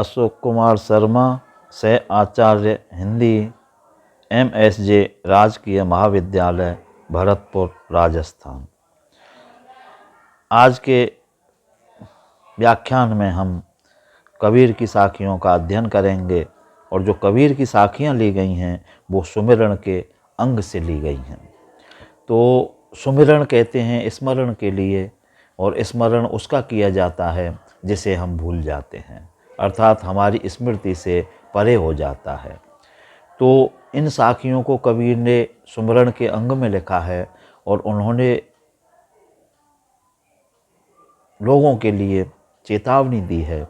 अशोक कुमार शर्मा, सह आचार्य हिंदी, MSJ राजकीय महाविद्यालय, भरतपुर, राजस्थान। आज के व्याख्यान में हम कबीर की साखियों का अध्ययन करेंगे और जो कबीर की साखियाँ ली गई हैं वो सुमिरन के अंग से ली गई हैं। तो सुमिरन कहते हैं स्मरण के लिए, और स्मरण उसका किया जाता है जिसे हम भूल जाते हैं, अर्थात हमारी स्मृति से परे हो जाता है। तो इन साखियों को कबीर ने सुमिरन के अंग में लिखा है और उन्होंने लोगों के लिए चेतावनी दी है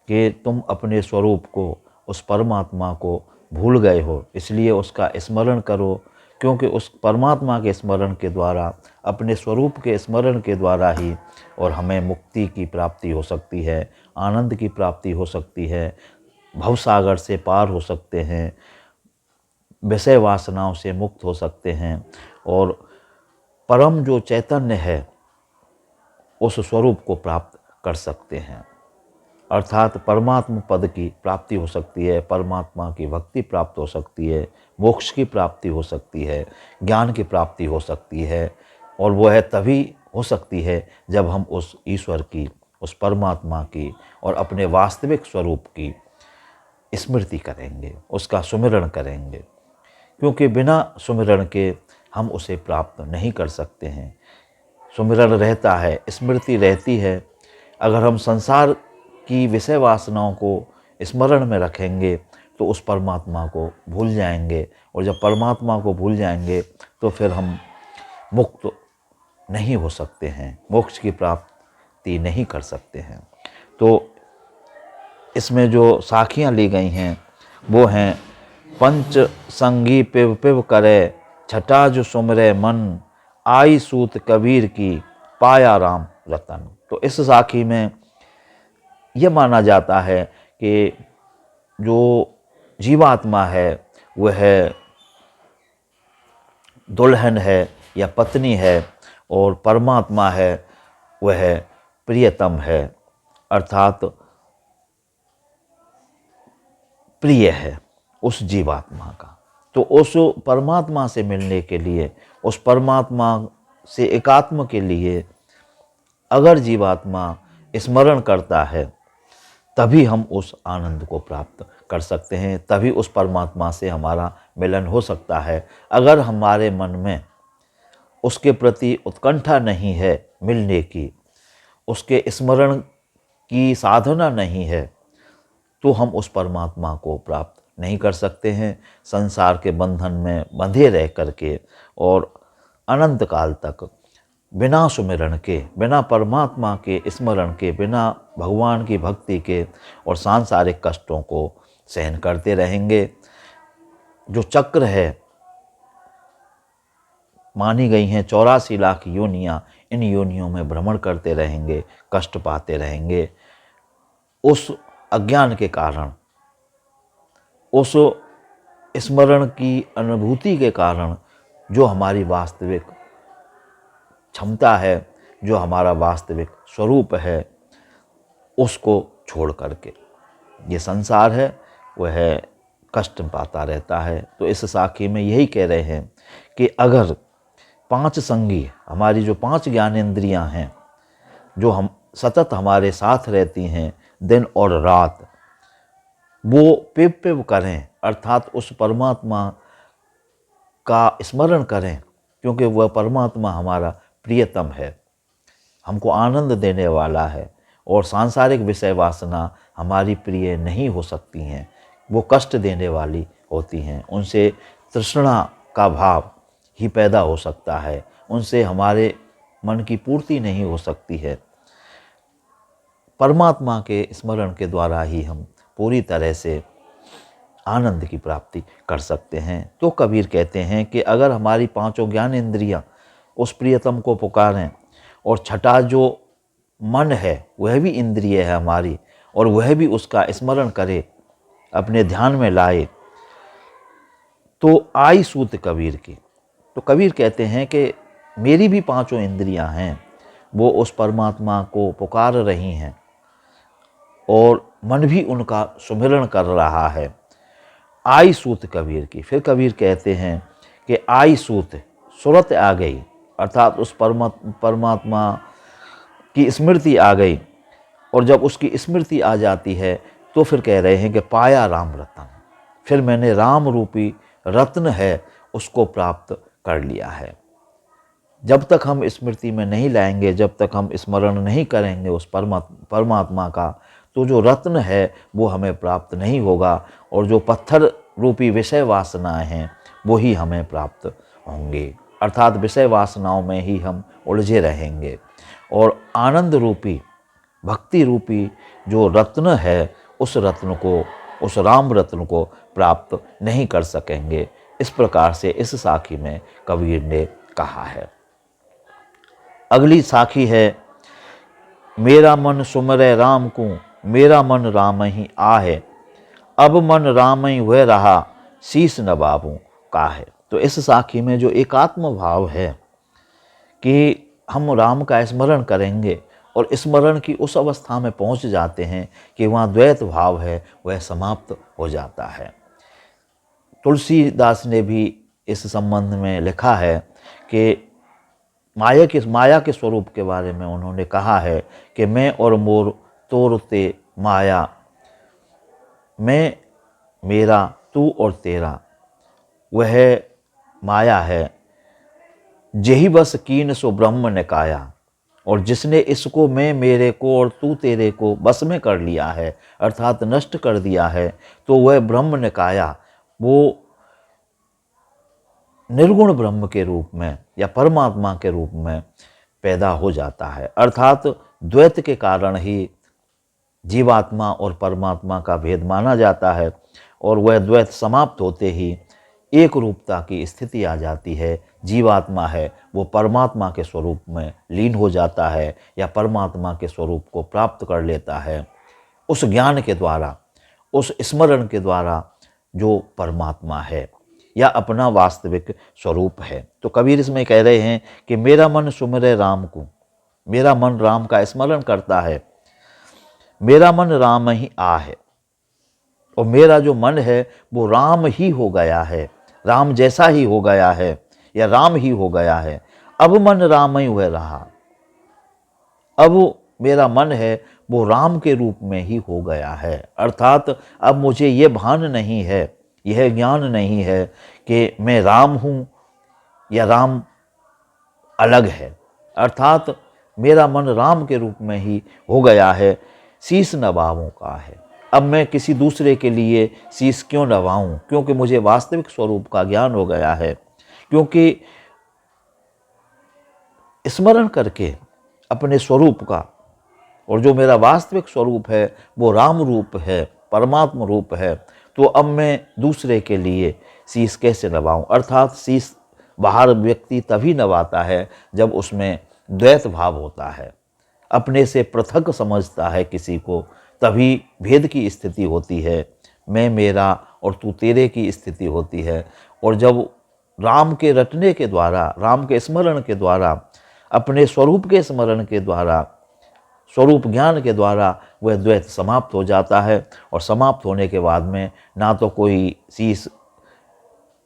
कि तुम अपने स्वरूप को, उस परमात्मा को भूल गए हो, इसलिए उसका स्मरण करो, क्योंकि उस परमात्मा के स्मरण के द्वारा, अपने स्वरूप के स्मरण के द्वारा ही और हमें मुक्ति की प्राप्ति हो सकती है, आनंद की प्राप्ति हो सकती है, भवसागर से पार हो सकते हैं, विषय वासनाओं से मुक्त हो सकते हैं और परम जो चैतन्य है उस स्वरूप को प्राप्त कर सकते हैं, अर्थात परमात्मा पद की प्राप्ति हो सकती है, परमात्मा की भक्ति प्राप्त हो सकती है, मोक्ष की प्राप्ति हो सकती है, ज्ञान की प्राप्ति हो सकती है। और वह तभी हो सकती है जब हम उस ईश्वर की, उस परमात्मा की और अपने वास्तविक स्वरूप की स्मृति करेंगे, उसका सुमिरन करेंगे, क्योंकि बिना सुमिरन के हम उसे प्राप्त नहीं कर सकते हैं। सुमिरन रहता है, स्मृति रहती है। अगर हम संसार की विषय वासनाओं को स्मरण में रखेंगे तो उस परमात्मा को भूल जाएंगे, और जब परमात्मा को भूल जाएंगे तो फिर हम मुक्त नहीं हो सकते हैं, मोक्ष की प्राप्ति नहीं कर सकते हैं। तो इसमें जो साखियाँ ली गई हैं वो हैं, पंच संगी पिव पिव करे, छठा जो सुमरे मन, आई सूत कबीर की, पाया राम रतन। तो इस साखी में यह माना जाता है कि जो जीवात्मा है वह दुल्हन है या पत्नी है, और परमात्मा है वह प्रियतम है, अर्थात प्रिय है उस जीवात्मा का। तो उस परमात्मा से मिलने के लिए, उस परमात्मा से एकात्म के लिए अगर जीवात्मा स्मरण करता है तभी हम उस आनंद को प्राप्त कर सकते हैं, तभी उस परमात्मा से हमारा मिलन हो सकता है। अगर हमारे मन में उसके प्रति उत्कंठा नहीं है मिलने की, उसके स्मरण की साधना नहीं है, तो हम उस परमात्मा को प्राप्त नहीं कर सकते हैं। संसार के बंधन में बंधे रह करके और अनंत काल तक बिना सुमिरन के, बिना परमात्मा के स्मरण के, बिना भगवान की भक्ति के और सांसारिक कष्टों को सहन करते रहेंगे। जो चक्र है, मानी गई हैं 84 लाख योनियाँ, इन योनियों में भ्रमण करते रहेंगे, कष्ट पाते रहेंगे। उस अज्ञान के कारण, उस स्मरण की अनुभूति के कारण जो हमारी वास्तविक क्षमता है, जो हमारा वास्तविक स्वरूप है, उसको छोड़ करके ये संसार है वह कष्ट पाता रहता है। तो इस साखी में यही कह रहे हैं कि अगर पांच संगी, हमारी जो पांच ज्ञानेंद्रियां हैं, जो हम सतत हमारे साथ रहती हैं दिन और रात, वो पिव पिव करें, अर्थात उस परमात्मा का स्मरण करें, क्योंकि वह परमात्मा हमारा प्रियतम है, हमको आनंद देने वाला है, और सांसारिक विषय वासना हमारी प्रिय नहीं हो सकती हैं, वो कष्ट देने वाली होती हैं। उनसे तृष्णा का भाव ही पैदा हो सकता है, उनसे हमारे मन की पूर्ति नहीं हो सकती है। परमात्मा के स्मरण के द्वारा ही हम पूरी तरह से आनंद की प्राप्ति कर सकते हैं। तो कबीर कहते हैं कि अगर हमारी पांचों ज्ञान इंद्रियां उस प्रियतम को पुकारें, और छठा जो मन है वह भी इंद्रिय है हमारी, और वह भी उसका स्मरण करे, अपने ध्यान में लाए, तो आई सूत कबीर की। तो कबीर कहते हैं कि मेरी भी पांचों इंद्रियां हैं, वो उस परमात्मा को पुकार रही हैं, और मन भी उनका सुमिरन कर रहा है। आई सूत कबीर की, फिर कबीर कहते हैं कि आई सूत, सूरत आ गई, अर्थात उस परमात्मा की स्मृति आ गई। और जब उसकी स्मृति आ जाती है तो फिर कह रहे हैं कि पाया राम रतन, फिर मैंने राम रूपी रत्न है उसको प्राप्त कर लिया है। जब तक हम स्मृति में नहीं लाएंगे, जब तक हम स्मरण नहीं करेंगे उस परमात्मा का, तो जो रत्न है वो हमें प्राप्त नहीं होगा, और जो पत्थर रूपी विषय वासनाएं हैं वो ही हमें प्राप्त होंगे, अर्थात विषय वासनाओं में ही हम उलझे रहेंगे और आनंद रूपी, भक्ति रूपी जो रत्न है उस रत्न को, उस राम रत्न को प्राप्त नहीं कर सकेंगे। इस प्रकार से इस साखी में कबीर ने कहा है। अगली साखी है, मेरा मन सुमरे राम को, मेरा मन राम ही आहे, अब मन राम ही वह रहा, शीस नवाबों का है। तो इस साखी में जो एकात्म भाव है कि हम राम का स्मरण करेंगे और स्मरण की उस अवस्था में पहुंच जाते हैं कि वहाँ द्वैत भाव है, वह समाप्त हो जाता है। तुलसीदास ने भी इस संबंध में लिखा है कि माया के स्वरूप के बारे में उन्होंने कहा है कि मैं और मोर तोरते माया, मैं मेरा तू और तेरा, वह माया है, जेहि बस कीन सो ब्रह्म ने काया, और जिसने इसको मैं मेरे को और तू तेरे को बस में कर लिया है, अर्थात नष्ट कर दिया है, तो वह ब्रह्म ने काया, वो निर्गुण ब्रह्म के रूप में या परमात्मा के रूप में पैदा हो जाता है। अर्थात द्वैत के कारण ही जीवात्मा और परमात्मा का भेद माना जाता है, और वह द्वैत समाप्त होते ही एक रूपता की स्थिति आ जाती है। जीवात्मा है वो परमात्मा के स्वरूप में लीन हो जाता है या परमात्मा के स्वरूप को प्राप्त कर लेता है उस ज्ञान के द्वारा, उस स्मरण के द्वारा जो परमात्मा है या अपना वास्तविक स्वरूप है। तो कबीर इसमें कह रहे हैं कि मेरा मन सुमिरे राम को, मेरा मन राम का स्मरण करता है, मेरा मन राम ही आ है, और मेरा जो मन है वो राम ही हो गया है, राम जैसा ही हो गया है या राम ही हो गया है। अब मन राम ही हुए रहा, अब मेरा मन है वो राम के रूप में ही हो गया है, अर्थात अब मुझे ये भान नहीं है, यह ज्ञान नहीं है कि मैं राम हूँ या राम अलग है, अर्थात मेरा मन राम के रूप में ही हो गया है। शीस नवाओं का है, अब मैं किसी दूसरे के लिए शीस क्यों नवाऊं, क्योंकि मुझे वास्तविक स्वरूप का ज्ञान हो गया है। क्योंकि स्मरण करके अपने स्वरूप का, और जो मेरा वास्तविक स्वरूप है वो राम रूप है, परमात्मा रूप है, तो अब मैं दूसरे के लिए शीस कैसे नवाऊं, अर्थात शीस बाहर व्यक्ति तभी नवाता है जब उसमें द्वैत भाव होता है, अपने से पृथक समझता है किसी को, तभी भेद की स्थिति होती है, मैं मेरा और तू तेरे की स्थिति होती है। और जब राम के रटने के द्वारा, राम के स्मरण के द्वारा, अपने स्वरूप के स्मरण के द्वारा, स्वरूप ज्ञान के द्वारा वह द्वैत समाप्त हो जाता है, और समाप्त होने के बाद में ना तो कोई शीस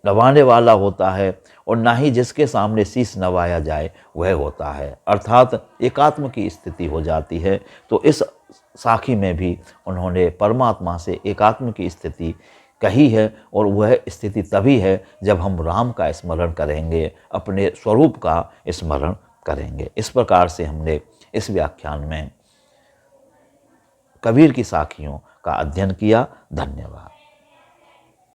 नवाने वाला होता है और ना ही जिसके सामने शीस नवाया जाए वह होता है, अर्थात एकात्म की स्थिति हो जाती है। तो इस साखी में भी उन्होंने परमात्मा से एकात्म की स्थिति कही है, और वह स्थिति तभी है जब हम राम का स्मरण करेंगे, अपने स्वरूप का स्मरण करेंगे। इस प्रकार से हमने इस व्याख्यान में कबीर की साखियों का अध्ययन किया। धन्यवाद।